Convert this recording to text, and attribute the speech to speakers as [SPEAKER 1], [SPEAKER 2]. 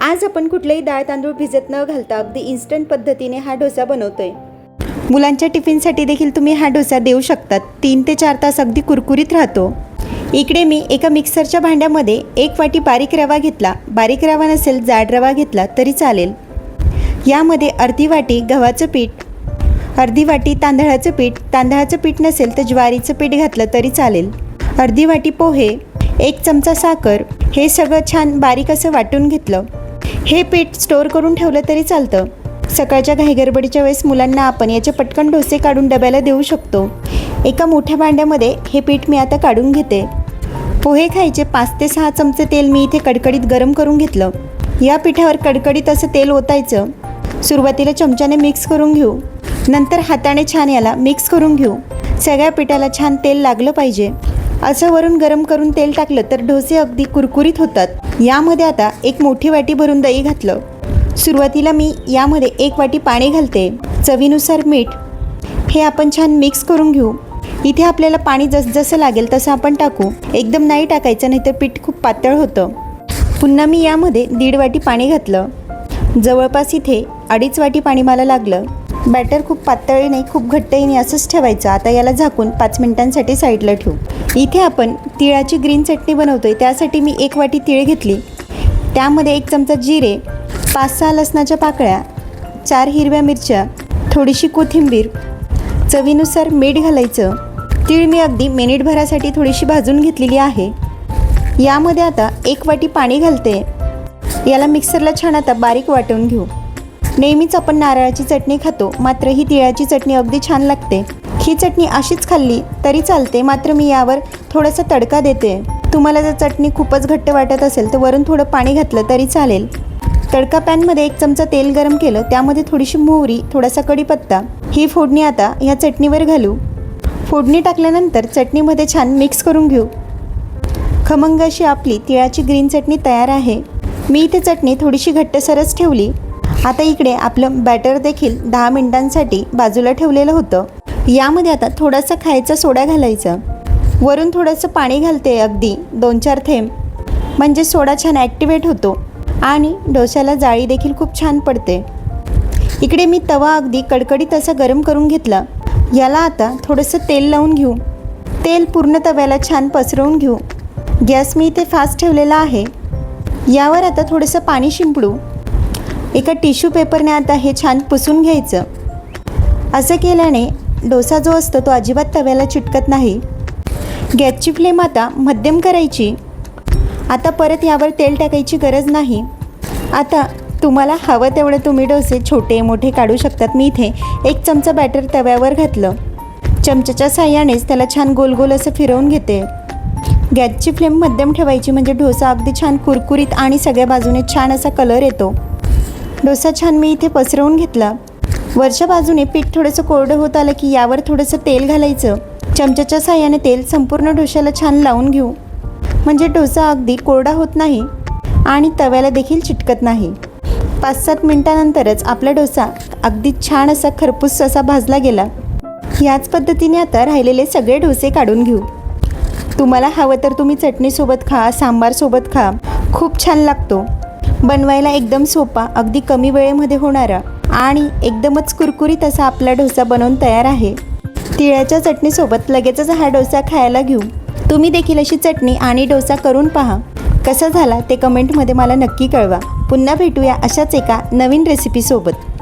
[SPEAKER 1] आज आपण कुठलेही डाळ तांदूळ भिजत न घालता अगदी इन्स्टंट पद्धतीने हा डोसा बनवतोय। मुलांच्या टिफिनसाठी देखील तुम्ही हा डोसा देऊ शकतात। 3 ते 4 तास अगदी कुरकुरीत राहतो। इकडे मी एका मिक्सरच्या भांड्यामध्ये 1 वाटी बारीक रवा घेतला। बारीक रवा नसेल जाड रवा घेतला तरी चालेल। यामध्ये अर्धी वाटी गव्हाचं पीठ, अर्धी वाटी तांदळाचं पीठ, तांदळाचं पीठ नसेल तर ज्वारीचं पीठ घातलं तरी चालेल, अर्धी वाटी पोहे, 1 चमचा साखर, हे सगळं छान बारीक असं वाटून घेतलं। हे पीठ स्टोअर करून ठेवलं तरी चालतं। सकाळच्या घाईगडबडीच्या वेळेस मुलांना आपण याचे पटकन डोसे काढून डब्याला देऊ शकतो। एका मोठ्या भांड्यामध्ये हे पीठ मी आता काढून घेते। पोहे खायचे 5 ते 6 चमचे तेल मी इथे कडकडीत गरम करून घेतलं। या पिठावर कडकडीत असं तेल ओतायचं। सुरुवातीला चमच्याने मिक्स करून घेऊ, नंतर हाताने छान याला मिक्स करून घेऊ। सगळ्या पिठाला छान तेल लागलं पाहिजे। असं वरून गरम करून तेल टाकलं तर डोसे अगदी कुरकुरीत होतात। यामध्ये आता 1 मोठी वाटी भरून दही घातलं। सुरुवातीला मी यामध्ये 1 वाटी पाणी घालते। चवीनुसार मीठ, हे आपण छान मिक्स करून घेऊ। इथे आपल्याला पाणी जसं लागेल तसं आपण टाकू, एकदम नाही टाकायचं नाही तर पीठ खूप पातळ होतं। पुन्हा मी यामध्ये 1.5 वाटी पाणी घातलं। जवळपास इथे 2.5 वाटी पाणी मला लागलं। बॅटर खूप पातळही नाही खूप घट्टही नाही, असंच ठेवायचं। आता याला झाकून 5 मिनिटांसाठी साईडला ठेवू। इथे आपण तिळाची ग्रीन चटणी बनवतोय, त्यासाठी मी 1 वाटी तीळ घेतली। त्यामध्ये 1 चमचा जिरे, 5-6 लसणाच्या पाकळ्या, 4 हिरव्या मिरच्या, थोडीशी कोथिंबीर, चवीनुसार मीठ घालायचं। तीळ मी अगदी मिनिटभरासाठी थोडीशी भाजून घेतलेली आहे। यामध्ये आता 1 वाटी पाणी घालते। याला मिक्सरला छान आता बारीक वाटून घेऊ। नेहमीच आपण नारळाची चटणी खातो, मात्र ही तिळाची चटणी अगदी छान लागते। ही चटणी अशीच खाल्ली तरी चालते, मात्र मी यावर थोडासा तडका देते। तुम्हाला जर चटणी खूपच घट्ट वाटत असेल तर वरून थोडं पाणी घातलं तरी चालेल। तडका पॅनमध्ये 1 चमचा तेल गरम केलं, त्यामध्ये थोडीशी मोहरी, थोडासा कढीपत्ता, ही फोडणी आता या चटणीवर घालू। फोडणी टाकल्यानंतर चटणीमध्ये छान मिक्स करून घेऊ। खमंग अशी आपली तिळाची ग्रीन चटणी तयार आहे। मी इथे चटणी थोडीशी घट्टसरच ठेवली। आता इकडे आपलं बॅटर देखील 10 मिनिटांसाठी बाजूला ठेवलेलं होतं। यामध्ये आता थोडासा खायचा सोडा घालायचा। वरून थोडंसं पाणी घालते, अगदी 2-4 थेंब, म्हणजे सोडा छान ॲक्टिवेट होतो आणि डोश्याला जाळी देखील खूप छान पडते। इकडे मी तवा अगदी कडकडीत असा गरम करून घेतला। याला आता थोडंसं तेल लावून घेऊ। तेल पूर्ण तव्याला छान पसरवून घेऊ। गॅस मी इथे फास्ट ठेवलेला आहे। यावर आता थोडंसं पाणी शिंपडू। एका टिश्यू पेपरने आता हे छान पुसून घ्यायचं। असं केल्याने डोसा जो असतो तो अजिबात तव्याला चिटकत नाही। गॅसची फ्लेम आता मध्यम करायची। आता परत यावर तेल टाकायची गरज नाही। आता तुम्हाला हवं तेवढे तुम्ही डोसे छोटे मोठे काढू शकतात। मी इथे 1 चमचा बॅटर तव्यावर घातलं। चमच्याच्या साहाय्यानेच त्याला छान गोल गोल असं फिरवून घेते। गॅसची फ्लेम मध्यम ठेवायची, म्हणजे डोसा अगदी छान कुरकुरीत आणि सगळ्या बाजूने छान असा कलर येतो। डोसा छान मी इथे पसरवून घेतला। वरच्या बाजूने पीठ थोडंसं कोरडं होत आलं की यावर थोडंसं तेल घालायचं। चमच्याच्या साहाय्याने तेल संपूर्ण डोश्याला छान लावून घेऊ, म्हणजे डोसा अगदी कोरडा होत नाही आणि तव्याला देखील चिटकत नाही। 5-7 मिनिटानंतरच आपला डोसा अगदी छान असा खरपूस असा भाजला गेला। याच पद्धतीने आता राहिलेले सगळे डोसे काढून घेऊ। तुम्हाला हवं तर तुम्ही चटणीसोबत खा, सांबारसोबत खा, खूप छान लागतो। बनवायला एकदम सोपा, अगदी कमी वेळेमध्ये होणारा आणि एकदमच कुरकुरीत असा आपला डोसा बनवून तयार आहे। तिळाच्या चटणीसोबत लगेचच हा डोसा खायला घेऊ। तुम्ही देखील अशी चटणी आणि डोसा करून पहा। कसा झाला ते कमेंटमध्ये मला नक्की कळवा। पुन्हा भेटूया अशाच एका नवीन रेसिपीसोबत।